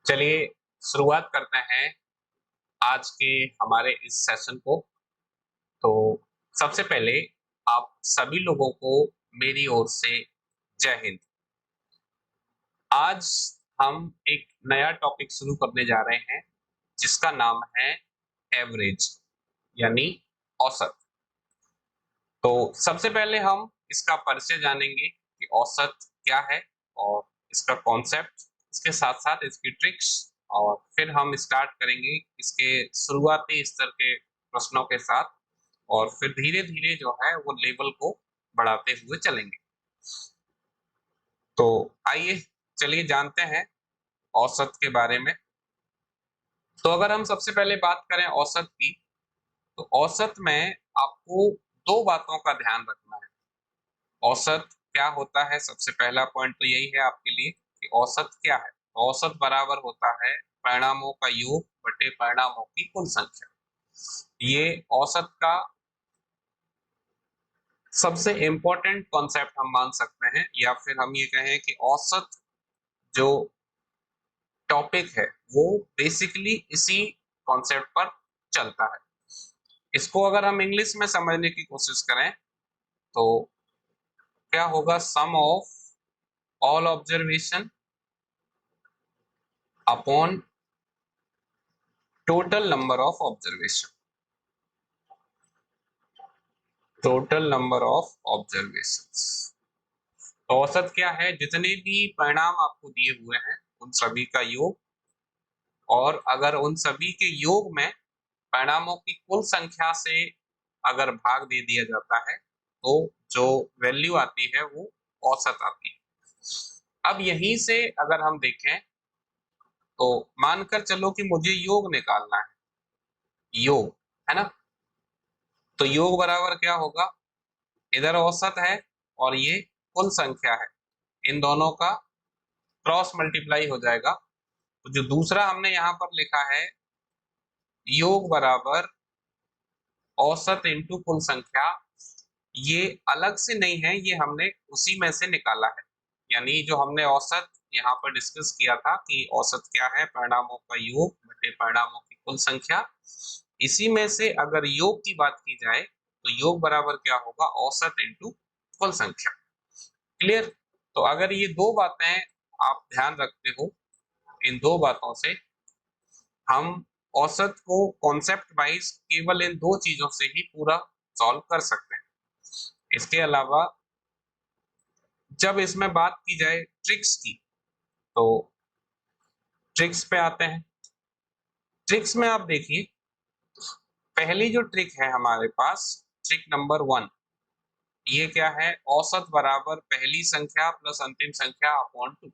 चलिए शुरुआत करते हैं आज के हमारे इस सेशन को। तो सबसे पहले आप सभी लोगों को मेरी ओर से जय हिंद। आज हम एक नया टॉपिक शुरू करने जा रहे हैं जिसका नाम है एवरेज यानी औसत। तो सबसे पहले हम इसका परिचय जानेंगे कि औसत क्या है और इसका कॉन्सेप्ट, इसके साथ साथ इसकी ट्रिक्स, और फिर हम स्टार्ट करेंगे इसके शुरुआती स्तर के प्रश्नों के साथ और फिर धीरे धीरे जो है वो लेवल को बढ़ाते हुए चलेंगे। तो आइए चलिए जानते हैं औसत के बारे में। तो अगर हम सबसे पहले बात करें औसत की, तो औसत में आपको दो बातों का ध्यान रखना है। औसत क्या होता है, सबसे पहला पॉइंट तो यही है आपके लिए कि औसत क्या है। औसत बराबर होता है परिणामों का योग बटे परिणामों की कुल संख्या। ये औसत का सबसे इंपॉर्टेंट कॉन्सेप्ट हम मान सकते हैं, या फिर हम ये कहें कि औसत जो टॉपिक है वो बेसिकली इसी कॉन्सेप्ट पर चलता है। इसको अगर हम इंग्लिश में समझने की कोशिश करें तो क्या होगा, sum of all observation upon total number of observation. Total number of observations. तो औसत क्या है, जितने भी परिणाम आपको दिए हुए हैं उन सभी का योग, और अगर उन सभी के योग में परिणामों की कुल संख्या से अगर भाग दे दिया जाता है तो जो वैल्यू आती है वो औसत आती है। अब यहीं से अगर हम देखें तो मानकर चलो कि मुझे योग निकालना है, योग है ना। तो योग बराबर क्या होगा, इधर औसत है और ये कुल संख्या है, इन दोनों का क्रॉस मल्टीप्लाई हो जाएगा। तो जो दूसरा हमने यहाँ पर लिखा है योग बराबर औसत इंटू कुल संख्या, ये अलग से नहीं है, ये हमने उसी में से निकाला है। यानी जो हमने औसत यहाँ पर डिस्कस किया था कि औसत क्या है, परिणामों का योग बटे परिणामों की कुल संख्या, इसी में से अगर योग की बात की जाए तो योग बराबर क्या होगा, औसत इंटू कुल संख्या। क्लियर। तो अगर ये दो बातें आप ध्यान रखते हो, इन दो बातों से हम औसत को कॉन्सेप्ट वाइज केवल इन दो चीजों से ही पूरा सॉल्व कर सकते हैं। इसके अलावा जब इसमें बात की जाए ट्रिक्स की, तो ट्रिक्स पे आते हैं। ट्रिक्स में आप देखिए, पहली जो ट्रिक है हमारे पास, ट्रिक नंबर 1, ये क्या है, औसत बराबर पहली संख्या प्लस अंतिम संख्या अपॉन 2।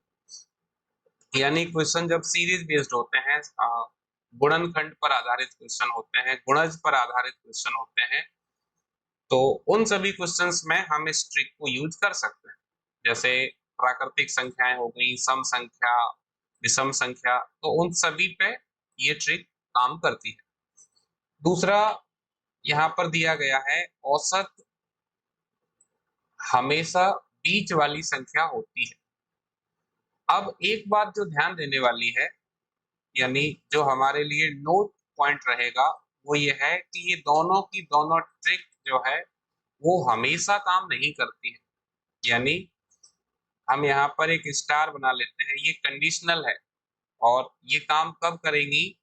यानी क्वेश्चन जब सीरीज बेस्ड होते हैं, गुणनखंड पर आधारित क्वेश्चन होते हैं, गुणज पर आधारित क्वेश्चन होते हैं, तो उन सभी क्वेश्चंस में हम इस ट्रिक को यूज कर सकते हैं। जैसे प्राकृतिक संख्याएं हो गई, सम संख्या, विषम संख्या, तो उन सभी पे ये ट्रिक काम करती है। दूसरा यहाँ पर दिया गया है, औसत हमेशा बीच वाली संख्या होती है। अब एक बात जो ध्यान देने वाली है, यानी जो हमारे लिए नोट पॉइंट रहेगा, वो ये है कि ये दोनों की दोनों ट्रिक जो है वो हमेशा काम नहीं करती है। यानी हम यहाँ पर एक स्टार बना लेते हैं, ये कंडीशनल है, और ये काम कब करेंगी,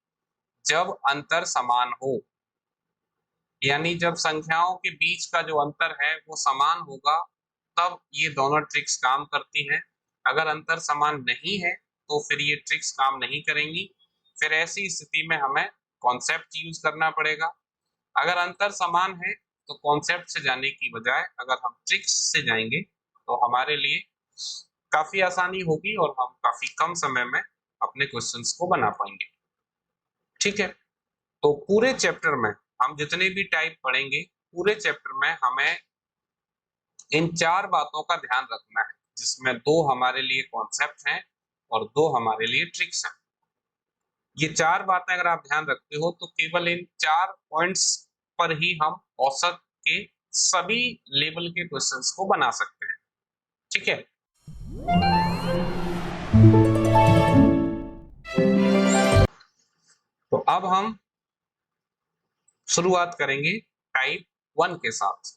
जब अंतर समान हो। यानी जब संख्याओं के बीच का जो अंतर है वो समान होगा, तब ये दोनों ट्रिक्स काम करती हैं। अगर अंतर समान नहीं है तो फिर ये ट्रिक्स काम नहीं करेंगी। फिर ऐसी स्थिति में हमें कॉन्सेप्ट यूज करना पड़ेगा। अगर अंतर समान है तो कॉन्सेप्ट से जाने की बजाय अगर हम ट्रिक्स से जाएंगे तो हमारे लिए काफी आसानी होगी और हम काफी कम समय में अपने क्वेश्चंस को बना पाएंगे। ठीक है। तो पूरे चैप्टर में हम जितने भी टाइप पढ़ेंगे, पूरे चैप्टर में हमें इन चार बातों का ध्यान रखना है, जिसमें दो हमारे लिए कॉन्सेप्ट हैं और दो हमारे लिए ट्रिक्स हैं। ये चार बातें अगर आप ध्यान रखते हो तो केवल इन चार पॉइंट्स पर ही हम औसत के सभी लेवल के क्वेश्चंस को बना सकते हैं। ठीक है। अब हम शुरुआत करेंगे टाइप 1 के साथ।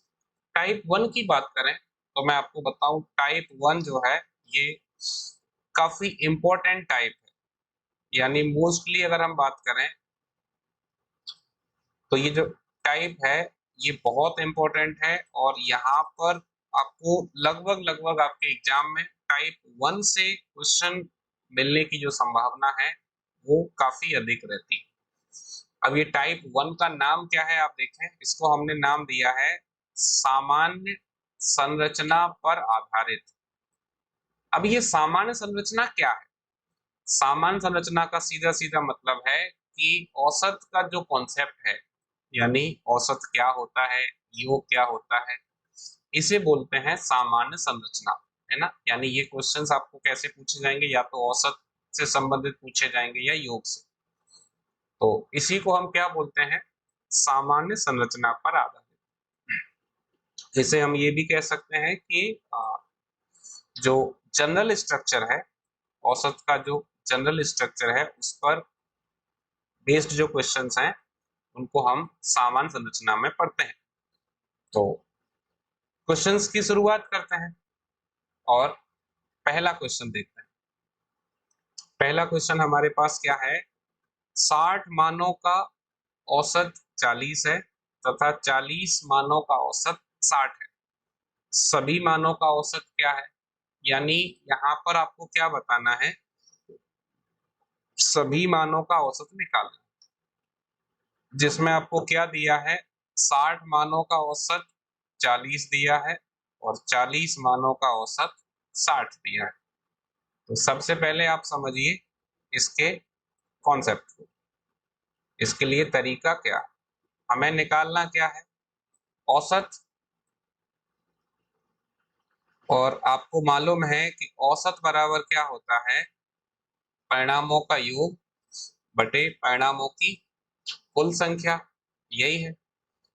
टाइप 1 की बात करें तो मैं आपको बताऊं, टाइप 1 जो है ये काफी इंपॉर्टेंट टाइप है। यानी मोस्टली अगर हम बात करें तो ये जो टाइप है ये बहुत इंपॉर्टेंट है, और यहाँ पर आपको लगभग लगभग आपके एग्जाम में टाइप 1 से क्वेश्चन मिलने की जो संभावना है वो काफी अधिक रहती है। अब ये टाइप 1 का नाम क्या है आप देखें, इसको हमने नाम दिया है सामान्य संरचना पर आधारित। अब ये सामान्य संरचना क्या है? सामान्य संरचना का सीधा सीधा मतलब है कि औसत का जो कॉन्सेप्ट है, यानी औसत क्या होता है, योग क्या होता है, इसे बोलते हैं सामान्य संरचना, है ना। यानी ये क्वेश्चंस आपको कैसे पूछे जाएंगे, या तो औसत से संबंधित पूछे जाएंगे या योग से। तो इसी को हम क्या बोलते हैं, सामान्य संरचना पर आधारित। इसे हम ये भी कह सकते हैं कि जो जनरल स्ट्रक्चर है, औसत का जो जनरल स्ट्रक्चर है उस पर बेस्ड जो क्वेश्चंस हैं उनको हम सामान्य संरचना में पढ़ते हैं। तो क्वेश्चंस की शुरुआत करते हैं और पहला क्वेश्चन देखते हैं। पहला क्वेश्चन हमारे पास क्या है, 60 मानों का औसत 40 है तथा 40 मानों का औसत 60 है। सभी मानों का औसत क्या है? यानी यहाँ पर आपको क्या बताना है, सभी मानों का औसत निकालना, जिसमें आपको क्या दिया है, 60 मानों का औसत 40 दिया है और 40 मानों का औसत 60 दिया है। तो सबसे पहले आप समझिए इसके कॉन्सेप्ट को। इसके लिए तरीका क्या है, हमें निकालना क्या है, औसत। और आपको मालूम है कि औसत बराबर क्या होता है, परिणामों का योग बटे परिणामों की कुल संख्या, यही है।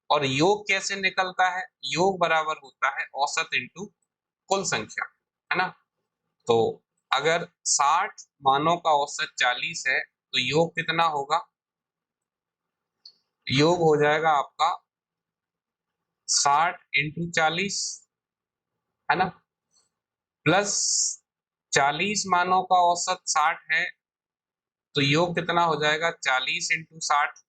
और योग कैसे निकलता है, योग बराबर होता है औसत इंटू कुल संख्या, है ना। तो अगर 60 मानों का औसत 40 है तो योग कितना होगा, योग हो जाएगा आपका 60 इंटू 40, है ना, प्लस 40 मानों का औसत 60 है तो योग कितना हो जाएगा 40 इंटू 60।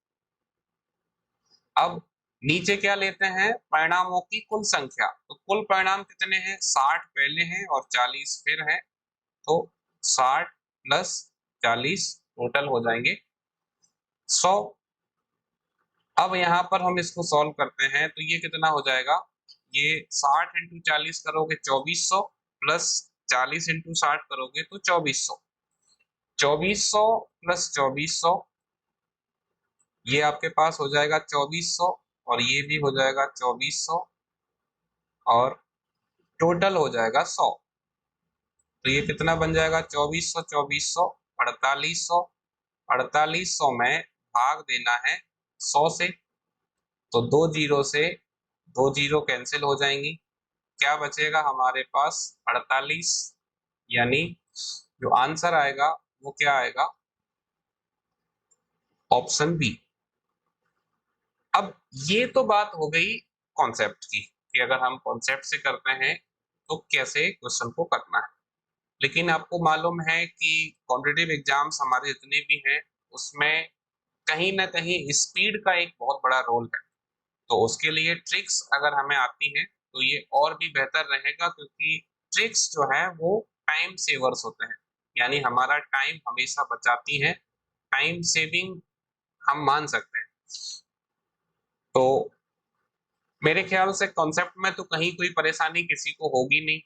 अब नीचे क्या लेते हैं, परिणामों की कुल संख्या। तो कुल परिणाम कितने हैं, 60 पहले हैं और 40 फिर है, तो 60 प्लस 40 टोटल हो जाएंगे 100। अब यहाँ पर हम इसको सॉल्व करते हैं तो ये कितना हो जाएगा, ये 60 इंटू 40 करोगे 2400 प्लस 40 इंटू 60 करोगे तो 2400। 2400 प्लस 2400, ये आपके पास हो जाएगा 2400 और ये भी हो जाएगा 2400 और टोटल हो जाएगा 100। तो ये कितना बन जाएगा, 2400 2400 4800। 4800 में भाग देना है 100 से, तो दो जीरो से दो जीरो कैंसिल हो जाएंगी, क्या बचेगा हमारे पास 48। यानी जो आंसर आएगा वो क्या आएगा, ऑप्शन बी। अब ये तो बात हो गई कॉन्सेप्ट की कि अगर हम कॉन्सेप्ट से करते हैं तो कैसे क्वेश्चन को करना है। लेकिन आपको मालूम है कि कॉम्पिटिटिव एग्जाम्स हमारे जितने भी हैं उसमें कहीं ना कहीं स्पीड का एक बहुत बड़ा रोल है। तो उसके लिए ट्रिक्स अगर हमें आती हैं तो ये और भी बेहतर रहेगा, क्योंकि ट्रिक्स जो है वो टाइम सेवर्स होते हैं, यानी हमारा टाइम हमेशा बचाती है, टाइम सेविंग हम मान सकते हैं। तो मेरे ख्याल से कॉन्सेप्ट में तो कहीं कोई परेशानी किसी को होगी नहीं।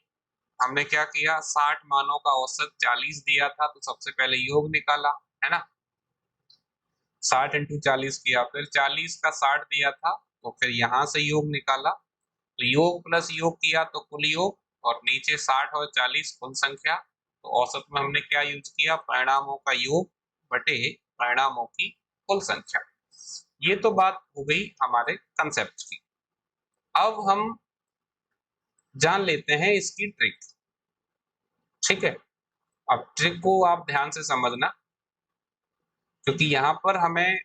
हमने क्या किया, 60 मानों का औसत 40 दिया था तो सबसे पहले योग निकाला, है ना। 60 इंटू 40 किया, फिर 40 का 60 दिया था तो फिर यहाँ से योग निकाला, तो योग प्लस योग किया तो कुल योग, और नीचे 60 और 40 कुल संख्या। तो औसत में हमने क्या यूज किया, परिणामों का योग बटे परिणामों की कुल संख्या। ये तो बात हो गई हमारे कंसेप्ट की। अब हम जान लेते हैं इसकी ट्रिक, ठीक है। अब ट्रिक को आप ध्यान से समझना, क्योंकि यहाँ पर हमें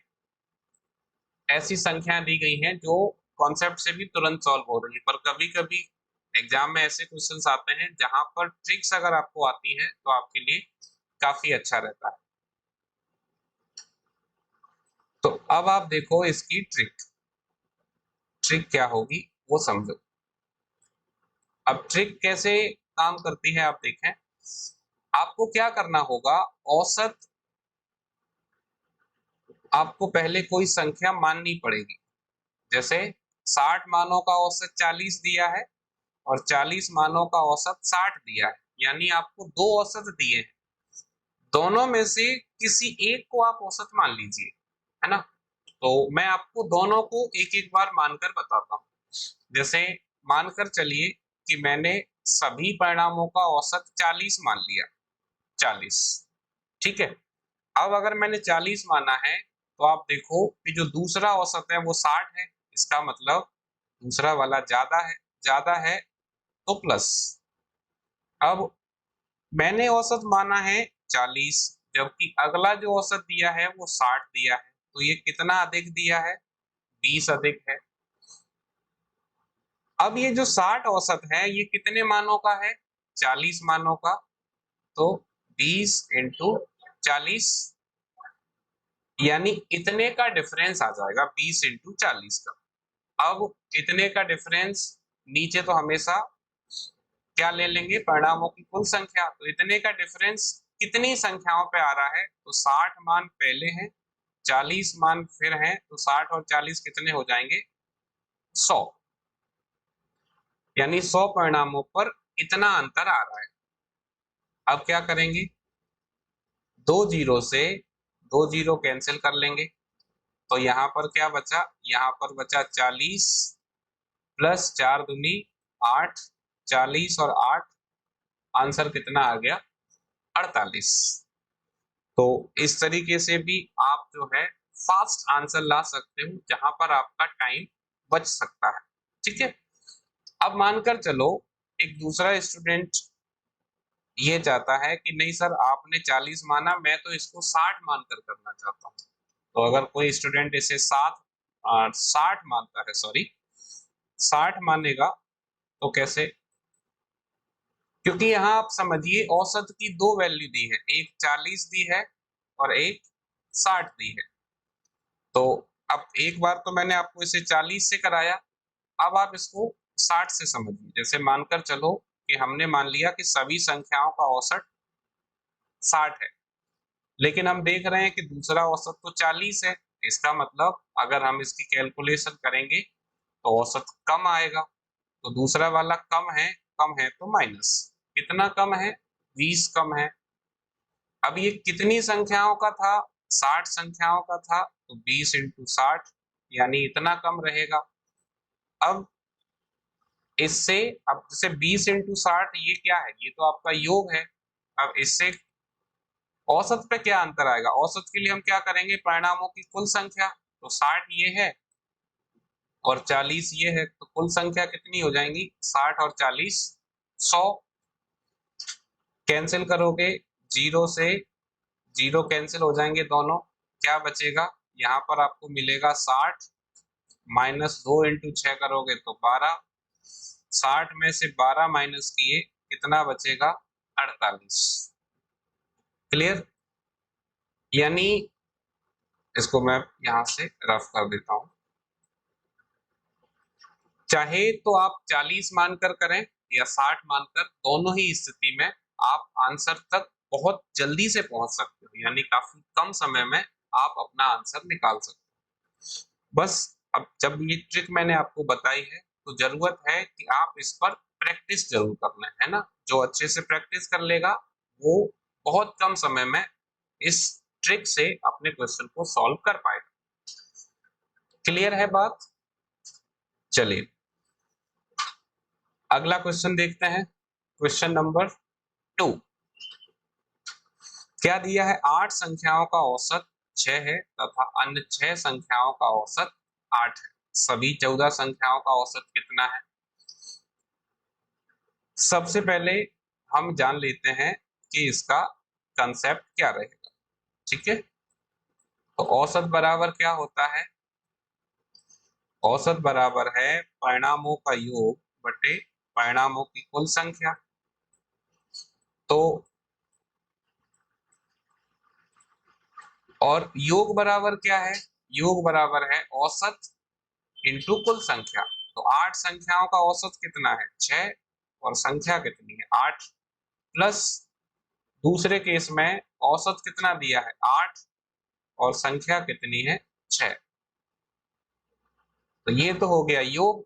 ऐसी संख्या दी गई हैं जो कॉन्सेप्ट से भी तुरंत सॉल्व हो रही है, पर कभी कभी एग्जाम में ऐसे क्वेश्चंस आते हैं जहां पर ट्रिक्स अगर आपको आती हैं तो आपके लिए काफी अच्छा रहता है। तो अब आप देखो इसकी ट्रिक ट्रिक क्या होगी वो समझो। अब ट्रिक कैसे काम करती है आप देखें। आपको क्या करना होगा, औसत आपको पहले कोई संख्या माननी पड़ेगी। जैसे 60 मानों का औसत 40 दिया है और 40 मानों का औसत 60 दिया है, यानी आपको दो औसत दिए हैं, दोनों में से किसी एक को आप औसत मान लीजिए, है ना। तो मैं आपको दोनों को एक एक बार मानकर बताता हूँ। जैसे मानकर चलिए कि मैंने सभी परिणामों का औसत 40 मान लिया, 40, ठीक है। अब अगर मैंने 40 माना है तो आप देखो कि जो दूसरा औसत है वो 60 है, इसका मतलब दूसरा वाला ज्यादा है तो प्लस। अब मैंने औसत माना है 40, जबकि अगला जो औसत दिया है वो 60 दिया है, तो ये कितना अधिक दिया है, 20 अधिक है। अब ये जो 60 औसत है ये कितने मानों का है, 40 मानों का, तो 20 इंटू 40, यानी इतने का डिफरेंस आ जाएगा 20 इंटू 40 का। अब इतने का डिफरेंस नीचे तो हमेशा क्या ले लेंगे, परिणामों की कुल संख्या, तो इतने का डिफरेंस कितनी संख्याओं पे आ रहा है, तो 60 मान पहले हैं, 40 मान फिर हैं, तो 60 और 40 कितने हो जाएंगे, 100, यानी 100 परिणामों पर इतना अंतर आ रहा है। अब क्या करेंगे, दो जीरो से दो जीरो कैंसिल कर लेंगे, तो यहाँ पर क्या बचा, यहाँ पर बचा 40 प्लस 4 दूनी 8, 40 और 8, आंसर कितना आ गया, 48। तो इस तरीके से भी आप जो है फास्ट आंसर ला सकते हो जहां पर आपका टाइम बच सकता है, ठीक है। अब मानकर चलो एक दूसरा स्टूडेंट ये चाहता है कि नहीं सर आपने 40 माना, मैं तो इसको 60 मानकर करना चाहता हूँ। तो अगर कोई स्टूडेंट इसे 60 मानता है, सॉरी 60 मानेगा, तो कैसे, क्योंकि यहाँ आप समझिए औसत की दो वैल्यू दी है, एक 40 दी है और एक 60 दी है। तो अब एक बार तो मैंने आपको इसे 40 से कराया, अब आप इसको 60 से समझिए। जैसे मानकर चलो कि हमने मान लिया कि सभी संख्याओं का औसत 60 है, लेकिन हम देख रहे हैं कि दूसरा औसत तो 40 है, इसका मतलब अगर हम इसकी कैलकुलेशन करेंगे तो औसत कम आएगा, तो दूसरा वाला कम है तो माइनस, कितना कम है, 20 कम है। अब ये कितनी संख्याओं का था, 60 संख्याओं का था, तो 20 इंटू 60, यानी इतना कम रहेगा। अब इससे, अब जैसे 20 इंटू 60 ये क्या है, ये तो आपका योग है। अब इससे औसत पे क्या अंतर आएगा, औसत के लिए हम क्या करेंगे, परिणामों की कुल संख्या, तो 60 ये है और 40 ये है, तो कुल संख्या कितनी हो जाएंगी, 60 और 40, 100। कैंसिल करोगे, जीरो से जीरो कैंसिल हो जाएंगे दोनों, क्या बचेगा, यहाँ पर आपको मिलेगा 60, माइनस 2 इंटू 6 करोगे तो 12, 60 में से 12 माइनस किए कितना बचेगा, 48। क्लियर, यानी इसको मैं यहां से रफ कर देता हूं, चाहे तो आप 40 मानकर करें या 60 मानकर, दोनों ही स्थिति में आप आंसर तक बहुत जल्दी से पहुंच सकते हो, यानी काफी कम समय में आप अपना आंसर निकाल सकते हो। बस अब जब ये ट्रिक मैंने आपको बताई है तो जरूरत है कि आप इस पर प्रैक्टिस जरूर करना है ना, जो अच्छे से प्रैक्टिस कर लेगा वो बहुत कम समय में इस ट्रिक से अपने क्वेश्चन को सॉल्व कर पाएगा। क्लियर है बात, चलिए अगला क्वेश्चन देखते हैं, क्वेश्चन नंबर 2। क्या दिया है, 8 संख्याओं का औसत 6 है तथा अन्य 6 संख्याओं का औसत 8 है, सभी 14 संख्याओं का औसत कितना है। सबसे पहले हम जान लेते हैं कि इसका कंसेप्ट क्या रहेगा, ठीक है। तो औसत बराबर क्या होता है, औसत बराबर है परिणामों का योग बटे परिणामों की कुल संख्या। तो और योग बराबर क्या है? योग बराबर है औसत इंटू कुल संख्या। तो 8 संख्याओं का औसत कितना है? 6। और संख्या कितनी है? 8 प्लस दूसरे केस में औसत कितना दिया है? 8 और संख्या कितनी है? 6। तो ये तो हो गया योग।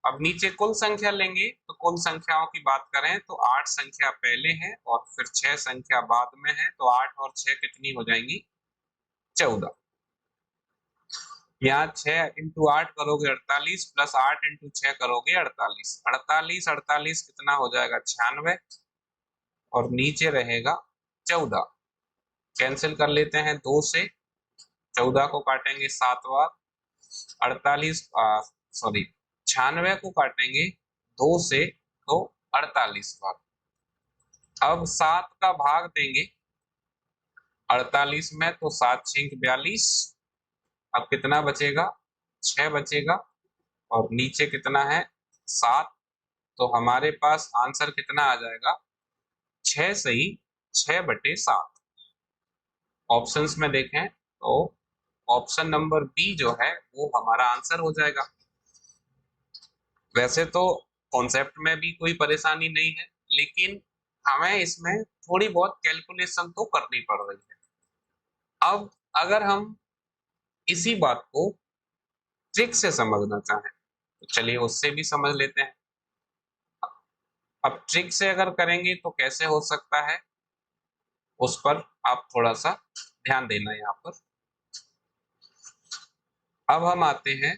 अब नीचे कुल संख्या लेंगे तो कुल संख्याओं की बात करें तो 8 संख्या पहले है और फिर 6 संख्या बाद में है, तो 8 और 6 कितनी हो जाएंगी? 14। यहाँ 6 इंटू 8 करोगे 48 प्लस 8 इंटू 6 करोगे 48। 48 48 कितना हो जाएगा? 96। और नीचे रहेगा 14। कैंसिल कर लेते हैं 2 से। 14 को काटेंगे 7 बार। 48 सॉरी 96 को काटेंगे 2 से तो 48 बार। अब 7 का भाग देंगे 48 में तो 7 6 42। अब कितना बचेगा? 6 बचेगा। और नीचे कितना है? 7। तो हमारे पास आंसर कितना आ जाएगा? 6 सही 6 बटे 7। ऑप्शंस में देखें तो ऑप्शन नंबर बी जो है वो हमारा आंसर हो जाएगा। वैसे तो कॉन्सेप्ट में भी कोई परेशानी नहीं है, लेकिन हमें इसमें थोड़ी बहुत कैलकुलेशन तो करनी पड़ रही है। अब अगर हम इसी बात को ट्रिक से समझना चाहें तो चलिए उससे भी समझ लेते हैं। अब ट्रिक से अगर करेंगे तो कैसे हो सकता है, उस पर आप थोड़ा सा ध्यान देना यहाँ पर। अब हम आते हैं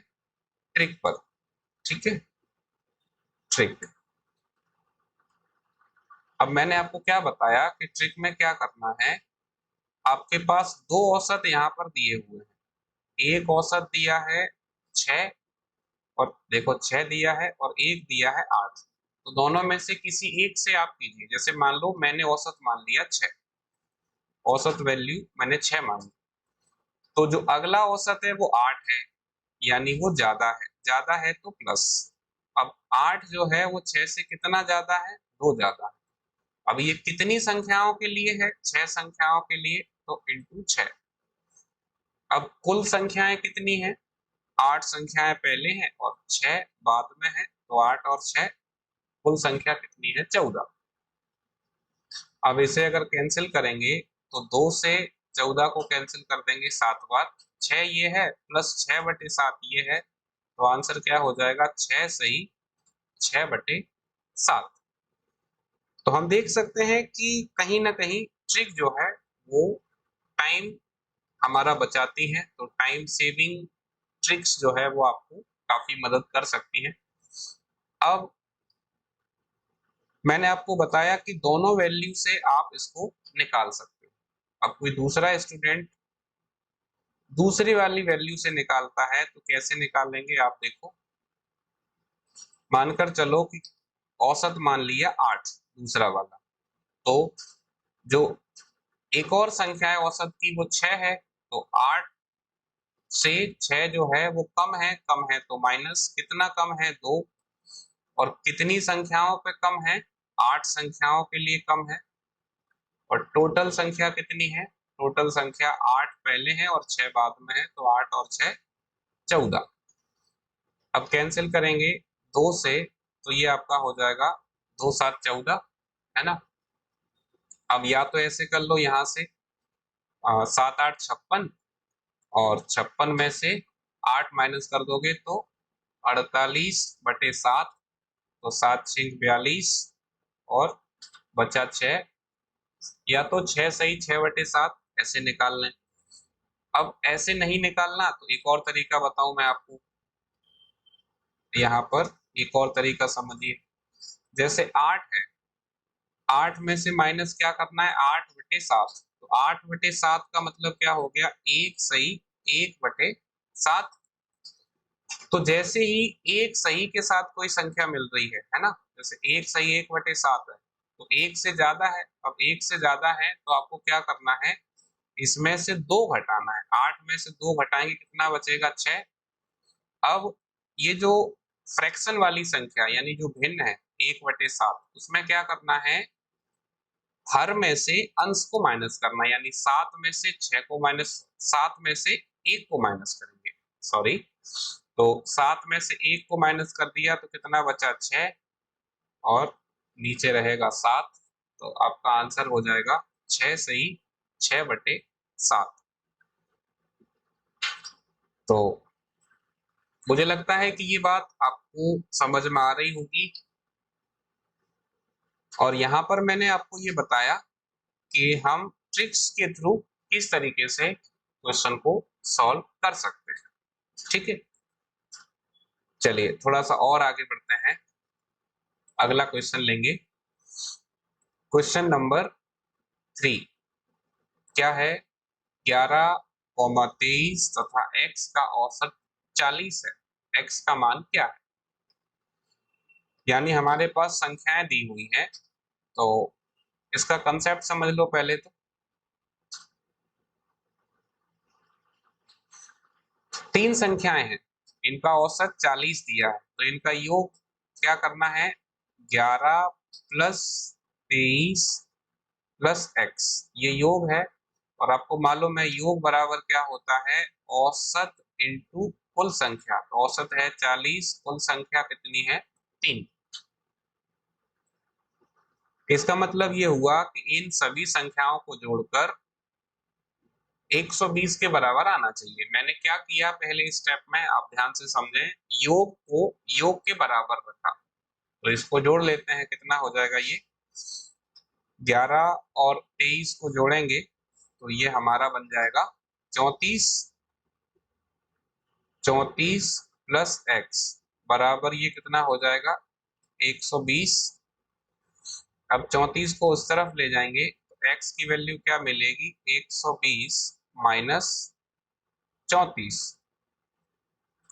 ट्रिक पर। ठीक है, ट्रिक। अब मैंने आपको क्या बताया कि ट्रिक में क्या करना है। आपके पास दो औसत यहाँ पर दिए हुए हैं। एक औसत दिया है 6 और देखो 6 दिया है और एक दिया है 8। तो दोनों में से किसी एक से आप कीजिए। जैसे मान लो मैंने औसत मान लिया 6, औसत वैल्यू मैंने 6 मान ली। तो जो अगला औसत है वो 8 है, यानी वो ज्यादा है तो प्लस। अब 8 जो है वो 6 से कितना ज्यादा है? 2 ज्यादा है। अब ये कितनी संख्याओं के लिए है? 6 संख्याओं के लिए, तो इंटू 6। अब कुल संख्याएं कितनी है? 8 संख्याएं पहले हैं और 6 बाद में है, तो 8 और 6 कुल संख्या कितनी है? 14। अब इसे अगर कैंसिल करेंगे तो 2 से 14 को कैंसिल कर देंगे 7 बार। 6 ये है प्लस 6 बटे 7 ये है, तो आंसर क्या हो जाएगा? 6 सही 6 बटे 7। तो हम देख सकते हैं कि कहीं ना कहीं ट्रिक जो है वो टाइम हमारा बचाती है। तो टाइम सेविंग ट्रिक्स जो है वो आपको काफी मदद कर सकती हैं। अब मैंने आपको बताया कि दोनों वैल्यू से आप इसको निकाल सकते हो। अब कोई दूसरा स्टूडेंट दूसरी वाली वैल्यू से निकालता है तो कैसे निकालेंगे आप देखो। मानकर चलो कि औसत मान लिया 8 दूसरा वाला, तो जो एक और संख्या है औसत की वो 6 है। तो 8 से 6 जो है वो कम है तो माइनस कितना कम है? 2। और कितनी संख्याओं पे कम है? 8 संख्याओं के लिए कम है। और टोटल संख्या कितनी है? टोटल संख्या 8 पहले है और 6 बाद में है, तो 8 और 6 14। अब कैंसिल करेंगे 2 से तो ये आपका हो जाएगा 2 7 14, है ना। अब या तो ऐसे कर लो यहाँ से 7 8 56 और 56 में से 8 माइनस कर दोगे तो 48 बटे 7, तो 7 6 42 और बचा 6। या तो 6 सही 6 बटे 7 ऐसे निकाल लें। अब ऐसे नहीं निकालना तो एक और तरीका बताऊं मैं आपको। यहाँ पर एक और तरीका समझिए। जैसे 8 है, 8 में से माइनस क्या करना है? 8 बटे 7। तो 8 बटे 7 का मतलब क्या हो गया? 1 सही 1 बटे 7। तो जैसे ही एक सही के साथ कोई संख्या मिल रही है ना, जैसे एक सही 1 बटे 7 है तो एक से ज्यादा है। अब एक से ज्यादा है तो आपको क्या करना है? इसमें से 2 घटाना है। 8 में से 2 घटाएंगे कितना बचेगा? 6। अब ये जो फ्रैक्शन वाली संख्या यानी जो भिन्न है 1/7, उसमें क्या करना है, हर में से अंश को माइनस करना, यानी 7 में से 6 को माइनस, 7 में से 1 को माइनस करेंगे, सॉरी, तो 7 में से 1 को माइनस कर दिया तो कितना बचा, 6, और नीचे रहेगा 7, तो आपका आंसर हो जाएगा 6 सही 6/7। तो मुझे लगता है कि ये बात आपको समझ में आ रही होगी, और यहाँ पर मैंने आपको ये बताया कि हम ट्रिक्स के थ्रू किस तरीके से क्वेश्चन को सॉल्व कर सकते हैं। ठीक है, चलिए थोड़ा सा और आगे बढ़ते हैं, अगला क्वेश्चन लेंगे। क्वेश्चन नंबर 3 क्या है, 11,23 तथा x का औसत 40 है, x का मान क्या है। यानी हमारे पास संख्याएं दी हुई हैं, तो इसका कंसेप्ट समझ लो पहले। तो 3 संख्याएं हैं, इनका औसत 40 दिया है, तो इनका योग क्या करना है, 11 प्लस 23 प्लस x, ये योग है। और आपको मालूम है योग बराबर क्या होता है, औसत इंटू कुल संख्या। तो औसत है 40, कुल संख्या कितनी है, 3। इसका मतलब ये हुआ कि इन सभी संख्याओं को जोड़कर 120 के बराबर आना चाहिए। मैंने क्या किया पहले स्टेप में, आप ध्यान से समझें, योग को योग के बराबर रखा। तो इसको जोड़ लेते हैं, कितना हो जाएगा, ये 11 और 23 को जोड़ेंगे तो ये हमारा बन जाएगा 34, 34 प्लस x बराबर ये कितना हो जाएगा, 120। अब 34 को उस तरफ ले जाएंगे तो x की वैल्यू क्या मिलेगी, 120 माइनस 34।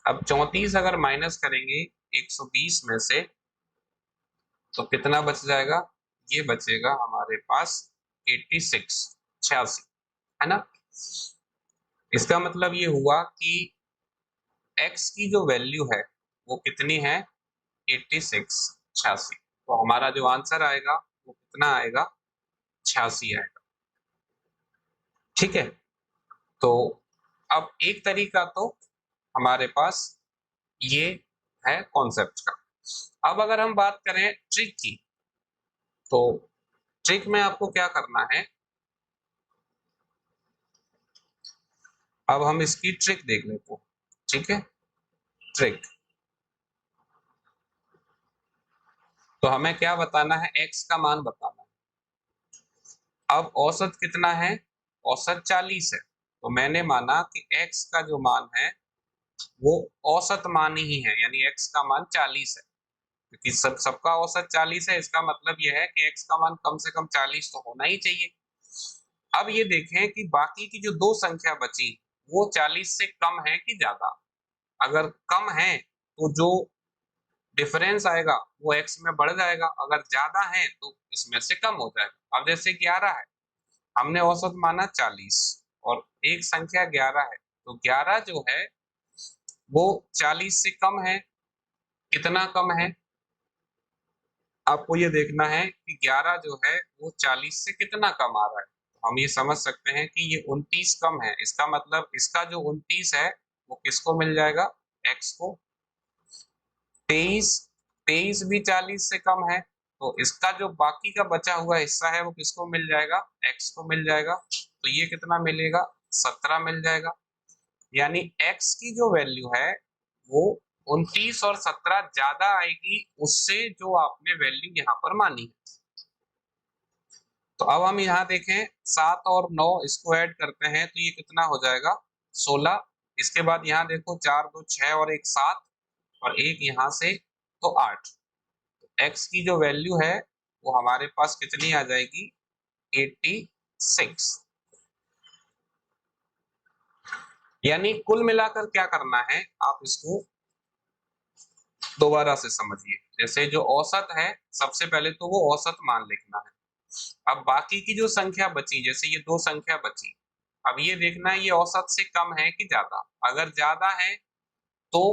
अब 34 अगर माइनस करेंगे 120 में से तो कितना बच जाएगा, ये बचेगा हमारे पास 86 है ना। इसका मतलब ये हुआ कि x की जो वैल्यू है वो कितनी है, 86 तो हमारा जो आंसर आएगा वो कितना आएगा, 86 आएगा। ठीक है, तो अब एक तरीका तो हमारे पास ये है कॉन्सेप्ट का। अब अगर हम बात करें ट्रिक की, तो ट्रिक में आपको क्या करना है, अब हम इसकी ट्रिक देख लेते हैं। ठीक है, ट्रिक, तो हमें क्या बताना है, x का मान बताना है। अब औसत कितना है, औसत 40 है, तो मैंने माना कि x का जो मान है वो औसत मान ही है, यानी x का मान 40 है, क्योंकि सबका औसत 40 है। इसका मतलब यह है कि x का मान कम से कम 40 तो होना ही चाहिए। अब ये देखें कि बाकी की जो दो संख्या बची वो 40 से कम है कि ज्यादा। अगर कम है तो जो डिफरेंस आएगा वो x में बढ़ जाएगा, अगर ज्यादा है तो इसमें से कम हो जाएगा। अब जैसे 11 है, हमने औसत माना 40 और एक संख्या 11 है, तो 11 जो है वो 40 से कम है, कितना कम है, आपको ये देखना है कि 11 जो है वो 40 से कितना कम आ रहा है। तो हम ये समझ सकते हैं कि ये 29 कम है, इसका मतलब इसका जो 29 है वो किसको मिल जाएगा, x को। 23 भी 40 से कम है, तो इसका जो बाकी का बचा हुआ हिस्सा है वो किसको मिल जाएगा, x को मिल जाएगा। तो ये कितना मिलेगा, 17 मिल जाएगा। यानी x की जो वैल्यू है वो 29 और 17 ज्यादा आएगी उससे जो आपने वैल्यू यहाँ पर मानी है। तो अब हम यहाँ देखें 7 और 9 इसको ऐड करते हैं तो ये कितना हो जाएगा, 16। इसके बाद यहाँ देखो 4 2 6 और 1 7 और एक यहाँ से तो 8। x की जो वैल्यू है वो हमारे पास कितनी आ जाएगी, 86। यानी कुल मिलाकर क्या करना है, आप इसको दोबारा से समझिए। जैसे जो औसत है, सबसे पहले तो वो औसत मान लिखना है। अब बाकी की जो संख्या बची, जैसे ये दो संख्या बची, अब ये देखना है ये औसत से कम है कि ज्यादा। अगर ज्यादा है तो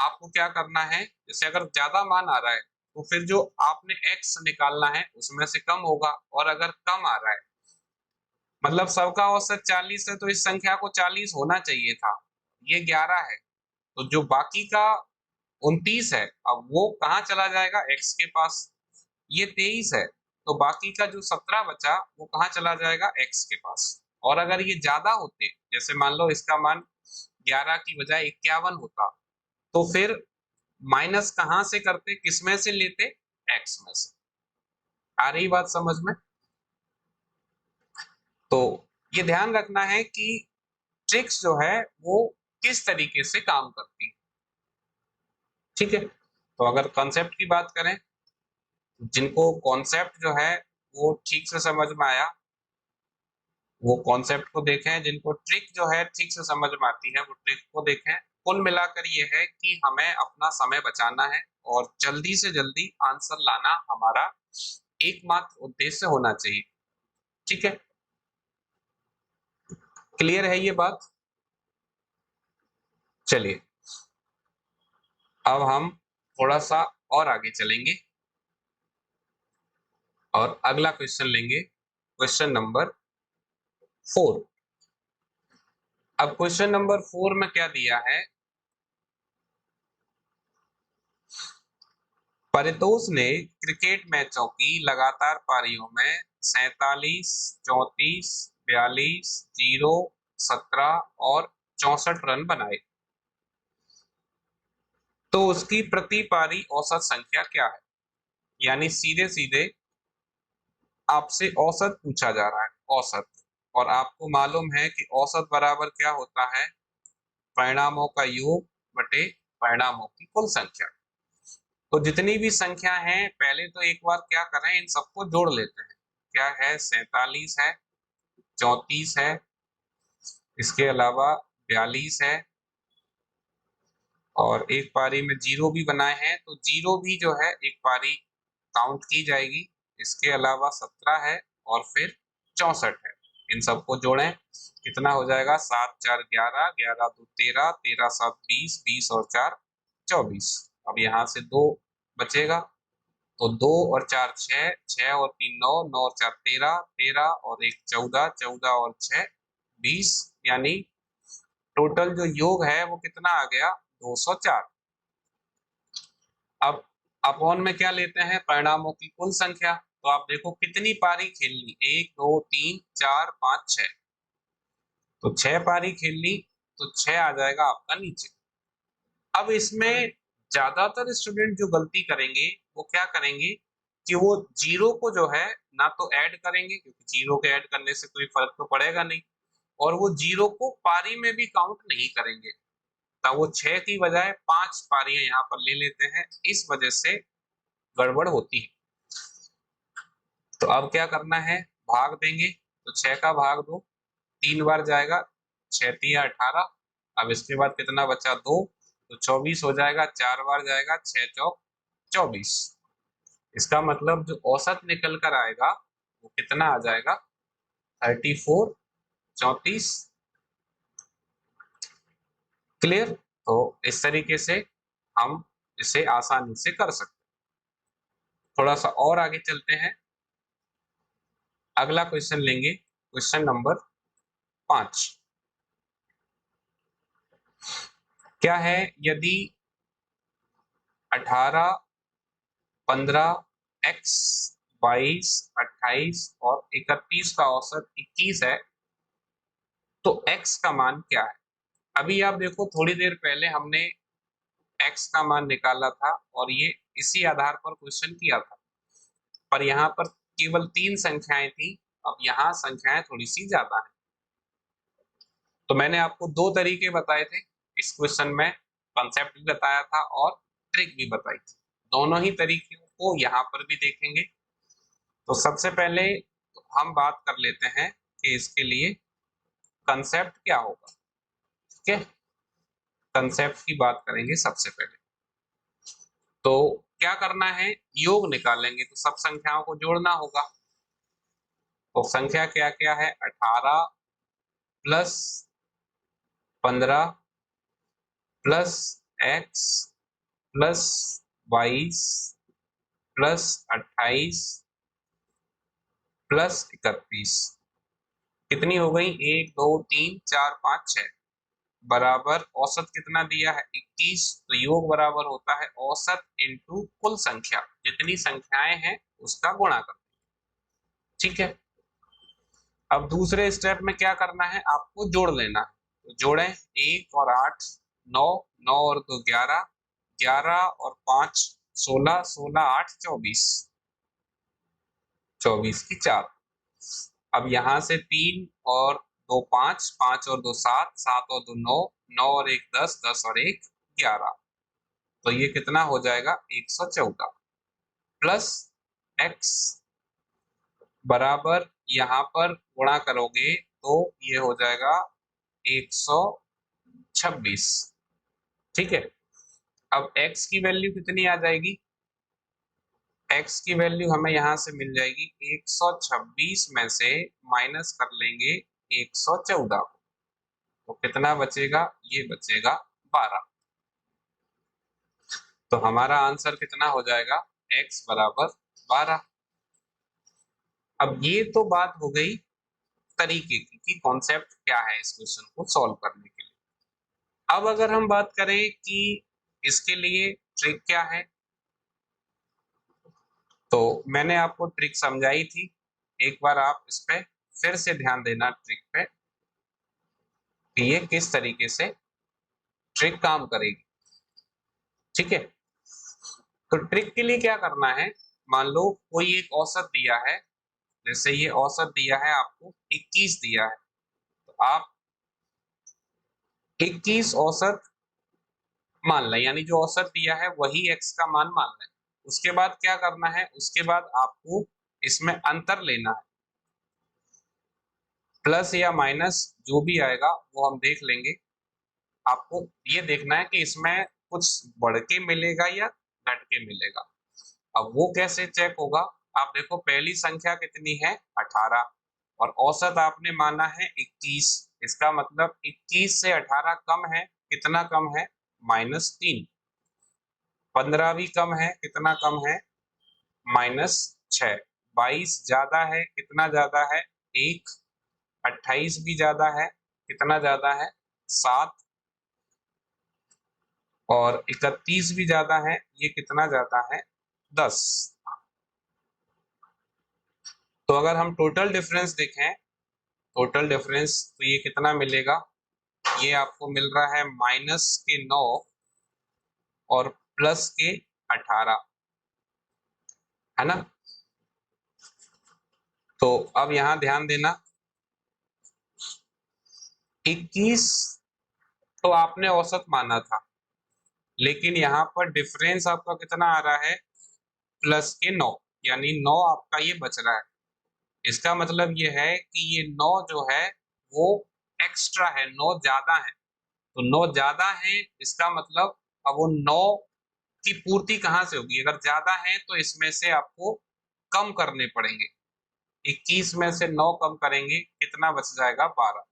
आपको क्या करना है, जैसे अगर ज्यादा मान आ रहा है तो फिर जो आपने x निकालना है उसमें से कम होगा, और अगर कम आ रहा है मतलब सबका औसत 40 है तो इस संख्या को 40 होना चाहिए था, ये 11 है, तो जो बाकी का 29 है अब वो कहाँ चला जाएगा, x के पास। ये 23 है तो बाकी का जो 17 बचा वो कहाँ चला जाएगा, x के पास। और अगर ये ज्यादा होते, जैसे मान लो इसका मान 11 की बजाय 51 होता, तो फिर माइनस कहाँ से करते, किसमें से लेते, x में से। आ रही बात समझ में? तो ये ध्यान रखना है कि ट्रिक्स जो है वो किस तरीके से काम करती है, ठीक है। तो अगर कॉन्सेप्ट की बात करें, जिनको कॉन्सेप्ट जो है वो ठीक से समझ में आया वो कॉन्सेप्ट को देखें, जिनको ट्रिक जो है ठीक से समझ में आती है वो ट्रिक को देखें। कुल मिलाकर ये है कि हमें अपना समय बचाना है और जल्दी से जल्दी आंसर लाना हमारा एकमात्र उद्देश्य होना चाहिए, ठीक है। क्लियर है ये बात? चलिए अब हम थोड़ा सा और आगे चलेंगे और अगला क्वेश्चन लेंगे, क्वेश्चन नंबर 4। अब क्वेश्चन नंबर 4 में क्या दिया है, परितोष ने क्रिकेट मैचों की लगातार पारियों में 47, 34, 42, 0, 17 और 64 रन बनाए, तो उसकी प्रति पारी औसत संख्या क्या है। यानी सीधे सीधे आपसे औसत पूछा जा रहा है, औसत। और आपको मालूम है कि औसत बराबर क्या होता है, परिणामों का योग बटे परिणामों की कुल संख्या। तो जितनी भी संख्या है पहले तो एक बार क्या करें, इन सबको जोड़ लेते हैं। क्या है, 47 है, 34 है, इसके अलावा 42 है, और एक पारी में जीरो भी बनाए हैं तो जीरो भी जो है एक पारी काउंट की जाएगी। इसके अलावा 17 है और फिर 64 है। इन सबको जोड़ें, कितना हो जाएगा, 7 4 11, 11 2 13, 13 7 20, 20 और 4 24। अब यहाँ से 2 बचेगा, तो 2 और 4 6, 6 और 3 9, 9 और 4 13, 13 और 1 14, 14 और 6 20, यानी टोटल जो योग है वो कितना आ गया, 204। अब अपॉन में क्या लेते हैं, परिणामों की कुल संख्या। तो आप देखो कितनी पारी खेलनी, 1 2 3 4 5 6, तो 6 पारी खेलनी, तो 6 आ जाएगा आपका नीचे। अब इसमें ज्यादातर स्टूडेंट जो गलती करेंगे वो क्या करेंगे कि वो जीरो को जो है ना तो ऐड करेंगे, क्योंकि जीरो के ऐड करने से कोई फर्क तो पड़ेगा नहीं, और वो जीरो को पारी में भी काउंट नहीं करेंगे, तो वो 6 की बजाय 5 पारियां यहाँ पर ले लेते हैं, इस वजह से गड़बड़ होती है। तो अब क्या करना है, भाग देंगे, तो 6 का भाग 2 3 बार जाएगा, 6 3 18। अब इसके बाद कितना बचा, 2, तो 24 हो जाएगा, 4 बार जाएगा, 6 चौक 24। इसका मतलब जो औसत निकल कर आएगा वो कितना आ जाएगा, 34 34। क्लियर? तो इस तरीके से हम इसे आसानी से कर सकते हैं। थोड़ा सा और आगे चलते हैं, अगला क्वेश्चन लेंगे, क्वेश्चन नंबर 5। क्या है, यदि 18, 15, x, 22, 28 और 31 का औसत 21 है, तो x का मान क्या है। अभी आप देखो थोड़ी देर पहले हमने x का मान निकाला था और ये इसी आधार पर क्वेश्चन किया था, पर यहाँ पर केवल 3 संख्याएं थी, अब यहाँ संख्याएं थोड़ी सी ज्यादा है। तो मैंने आपको 2 तरीके बताए थे इस क्वेश्चन में, कॉन्सेप्ट भी बताया था और ट्रिक भी बताई थी, दोनों ही तरीकों को यहाँ पर भी देखेंगे। तो सबसे पहले हम बात कर लेते हैं कि इसके लिए कंसेप्ट क्या होगा, ठीक है। कंसेप्ट की बात करेंगे सबसे पहले। तो क्या करना है, योग निकालेंगे तो सब संख्याओं को जोड़ना होगा। तो संख्या क्या क्या है, 18 plus 15 plus x plus 22 plus 28 plus 31 कितनी हो गई? 1 2 3 4 5 6 बराबर औसत कितना दिया है? 21। तो योग बराबर होता है औसत इंटू कुल संख्या, जितनी संख्याएं हैं उसका गुणा कर। ठीक है, अब दूसरे स्टेप में क्या करना है? आपको जोड़ लेना है। तो जोड़ें, 1 और 8 9, 9 और 2 11, 11 और 5 16, 16 8 24, 24 की 4। अब यहाँ से 3 और 2 5, 5 और 2 7, 7 और 2 9, 9 और 1 10, 10 और 1 11। तो ये कितना हो जाएगा? 114 प्लस x बराबर यहाँ पर गुणा करोगे तो ये हो जाएगा 126। ठीक है, अब x की वैल्यू कितनी आ जाएगी? x की वैल्यू हमें यहाँ से मिल जाएगी 126 में से माइनस कर लेंगे 114 को, तो कितना बचेगा? ये बचेगा 12। तो हमारा आंसर कितना हो जाएगा? x बराबर 12। अब ये तो बात हो गई तरीके की कि कॉन्सेप्ट क्या है इस क्वेश्चन को सॉल्व करने के लिए। अब अगर हम बात करें कि इसके लिए ट्रिक क्या है, तो मैंने आपको ट्रिक समझाई थी, एक बार आप इस पे फिर से ध्यान देना ट्रिक पे कि ये किस तरीके से ट्रिक काम करेगी। ठीक है, तो ट्रिक के लिए क्या करना है? मान लो कोई एक औसत दिया है, जैसे ये औसत दिया है आपको 21 दिया है, तो आप 21 औसत मान लें, यानी जो औसत दिया है वही x का मान मान लें। उसके बाद क्या करना है? उसके बाद आपको इसमें अंतर लेना है, प्लस या माइनस जो भी आएगा वो हम देख लेंगे। आपको ये देखना है कि इसमें कुछ बढ़ के मिलेगा या घट के मिलेगा। अब वो कैसे चेक होगा? आप देखो, पहली संख्या कितनी है? 18, और औसत आपने माना है 21। इसका मतलब 21 से 18 कम है, कितना कम है? -3। 15 भी कम है, कितना कम है? -6। 22 ज्यादा है, कितना ज्यादा है? 1। 28 भी ज्यादा है, कितना ज्यादा है? 7। और 31 भी ज्यादा है, ये कितना ज्यादा है? 10। तो अगर हम टोटल डिफरेंस देखें, टोटल डिफरेंस तो ये कितना मिलेगा? ये आपको मिल रहा है -9 और +18, है ना? तो अब यहाँ ध्यान देना, 21 तो आपने औसत माना था, लेकिन यहाँ पर डिफरेंस आपका कितना आ रहा है? +9, यानी 9 आपका ये बच रहा है। इसका मतलब ये है कि ये 9 जो है वो एक्स्ट्रा है, 9 ज्यादा है। तो 9 ज्यादा है, इसका मतलब अब वो 9 की पूर्ति कहाँ से होगी? अगर ज्यादा है तो इसमें से आपको कम करने पड़ेंगे। 21 में से 9 कम करेंगे, कितना बच जाएगा? 12।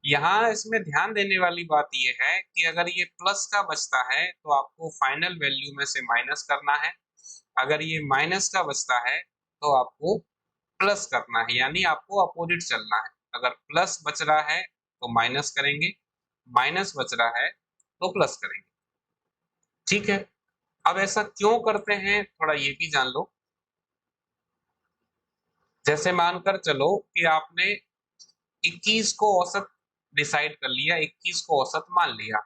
यहाँ इसमें ध्यान देने वाली बात यह है कि अगर ये प्लस का बचता है तो आपको फाइनल वैल्यू में से माइनस करना है, अगर ये माइनस का बचता है तो आपको प्लस करना है, यानी आपको अपोजिट चलना है। अगर प्लस बच रहा है तो माइनस करेंगे, माइनस बच रहा है तो प्लस करेंगे। ठीक है, अब ऐसा क्यों करते हैं थोड़ा ये भी जान लो। जैसे मानकर चलो कि आपने 21 को औसत डिसाइड कर लिया, 21 को औसत मान लिया।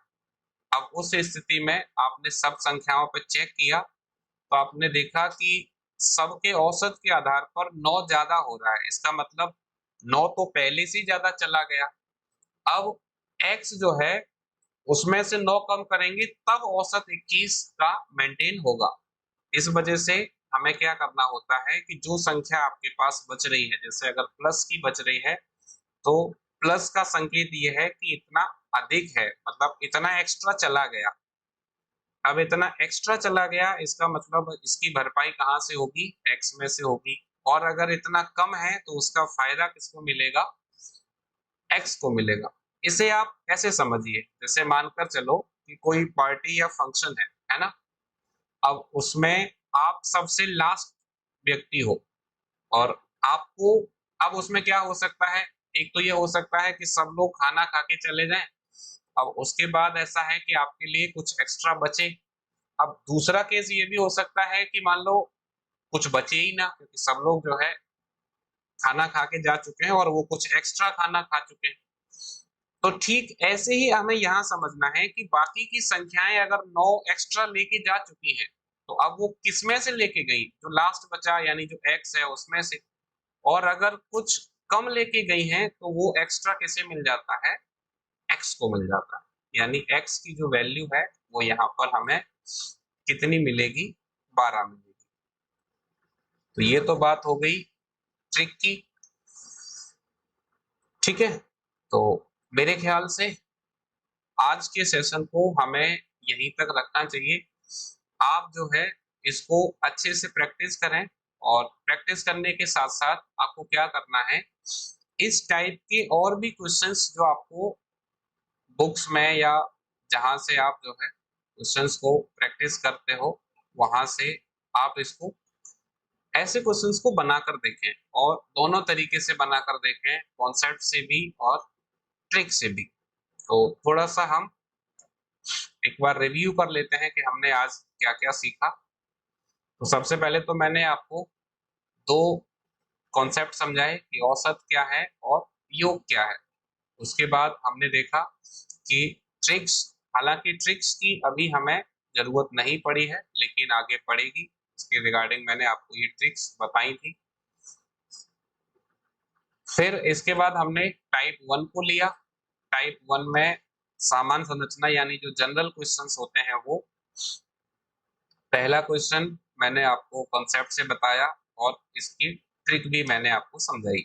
अब उस स्थिति में आपने सब संख्याओं पर चेक किया तो आपने देखा कि सबके औसत के आधार पर 9 ज्यादा हो रहा है। इसका मतलब 9 तो पहले से ही ज्यादा चला गया। अब x जो है उसमें से 9 कम करेंगे तब औसत 21 का मेंटेन होगा। इस वजह से हमें क्या करना होता है कि जो संख्या आपके पास बच रही है, जैसे अगर प्लस की बच रही है तो प्लस का संकेत ये है कि इतना अधिक है, मतलब इतना एक्स्ट्रा चला गया। अब इतना एक्स्ट्रा चला गया, इसका मतलब इसकी भरपाई कहाँ से होगी? x में से होगी। और अगर इतना कम है तो उसका फायदा किसको मिलेगा? x को मिलेगा। इसे आप ऐसे समझिए, जैसे मानकर चलो कि कोई पार्टी या फंक्शन है है ना। अब उसमें आप सबसे लास्ट व्यक्ति हो और आपको, अब उसमें क्या हो सकता है, एक तो ये हो सकता है कि सब लोग खाना खा के चले जाएं, अब उसके बाद ऐसा है कि आपके लिए कुछ एक्स्ट्रा बचे। अब दूसरा केस ये भी हो सकता है कि मान लो कुछ बचे ही ना, क्योंकि सब लोग जो है खाना खा के जा चुके हैं और वो कुछ एक्स्ट्रा खाना खा चुके हैं। तो ठीक ऐसे ही हमें यहाँ समझना है कि बाकी की संख्याएं अगर 9 एक्स्ट्रा लेके जा चुकी हैं, तो अब वो किसमें से लेके गई, जो लास्ट बचा यानी जो x है उसमें से। और अगर कुछ कम लेके गई हैं तो वो एक्स्ट्रा किसे मिल जाता है, x को मिल जाता है। यानी x की जो वैल्यू है वो यहाँ पर हमें कितनी मिलेगी, 12 मिलेगी। तो ये तो बात हो गई ट्रिक की, ठीक है। तो मेरे ख्याल से आज के सेशन को हमें यहीं तक रखना चाहिए। आप जो है इसको अच्छे से प्रैक्टिस करें और प्रैक्टिस करने के साथ साथ आपको क्या करना है, इस टाइप के और भी क्वेश्चंस जो आपको बुक्स में या जहां से आप जो है क्वेश्चंस को प्रैक्टिस करते हो वहां से आप इसको ऐसे क्वेश्चंस को बनाकर देखें, और दोनों तरीके से बनाकर देखें, कॉन्सेप्ट से भी और ट्रिक से भी। तो थोड़ा सा हम एक बार रिव्यू कर लेते हैं कि हमने आज क्या क्या सीखा। तो सबसे पहले तो मैंने आपको दो कॉन्सेप्ट समझाए कि औसत क्या है और योग क्या है। उसके बाद हमने देखा कि ट्रिक्स, हालांकि ट्रिक्स की अभी हमें जरूरत नहीं पड़ी है लेकिन आगे पड़ेगी, इसके रिगार्डिंग मैंने आपको ये ट्रिक्स बताई थी। फिर इसके बाद हमने टाइप 1 को लिया। टाइप 1 में सामान्य संरचना यानी जो जनरल क्वेश्चंस होते हैं वो, पहला क्वेश्चन मैंने आपको कॉन्सेप्ट से बताया और इसकी ट्रिक भी मैंने आपको समझाई।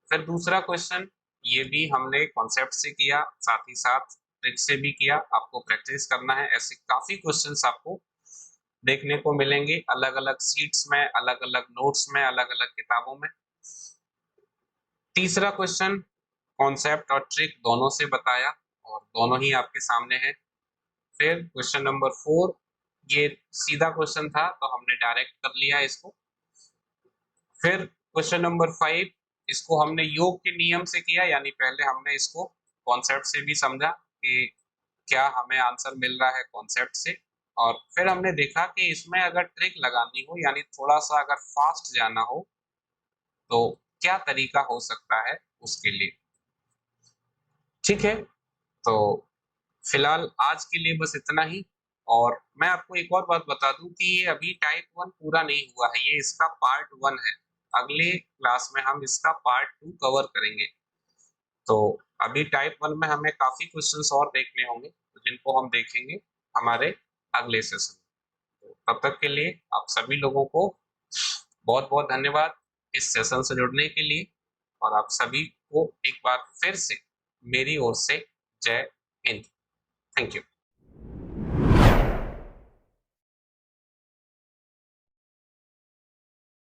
फिर दूसरा क्वेश्चन ये भी हमने कॉन्सेप्ट से किया, साथ ही साथ ट्रिक से भी किया, आपको प्रैक्टिस करना है। ऐसे काफी क्वेश्चंस आपको देखने को मिलेंगे अलग अलग सीट्स में, अलग अलग नोट्स में, अलग अलग किताबों में। तीसरा क्वेश्चन कॉन्सेप्ट और ट्रिक दोनों से बताया और दोनों ही आपके सामने है। फिर क्वेश्चन नंबर 4 ये सीधा क्वेश्चन था तो हमने डायरेक्ट कर लिया इसको। फिर क्वेश्चन नंबर 5 इसको हमने योग के नियम से किया, यानी पहले हमने इसको कॉन्सेप्ट से भी समझा कि क्या हमें आंसर मिल रहा है कॉन्सेप्ट से, और फिर हमने देखा कि इसमें अगर ट्रिक लगानी हो यानी थोड़ा सा अगर फास्ट जाना हो तो क्या तरीका हो सकता है उसके लिए, ठीक है। तो फिलहाल आज के लिए बस इतना ही। और मैं आपको एक और बात बता दूं कि ये अभी टाइप 1 पूरा नहीं हुआ है, ये इसका पार्ट 1 है। अगले क्लास में हम इसका पार्ट 2 कवर करेंगे। तो अभी टाइप 1 में हमें काफी क्वेश्चंस और देखने होंगे जिनको हम देखेंगे हमारे अगले सेशन में। तो तब तक के लिए आप सभी लोगों को बहुत बहुत धन्यवाद इस सेशन से जुड़ने के लिए, और आप सभी को एक बार फिर से मेरी ओर से जय हिंद। Thank you.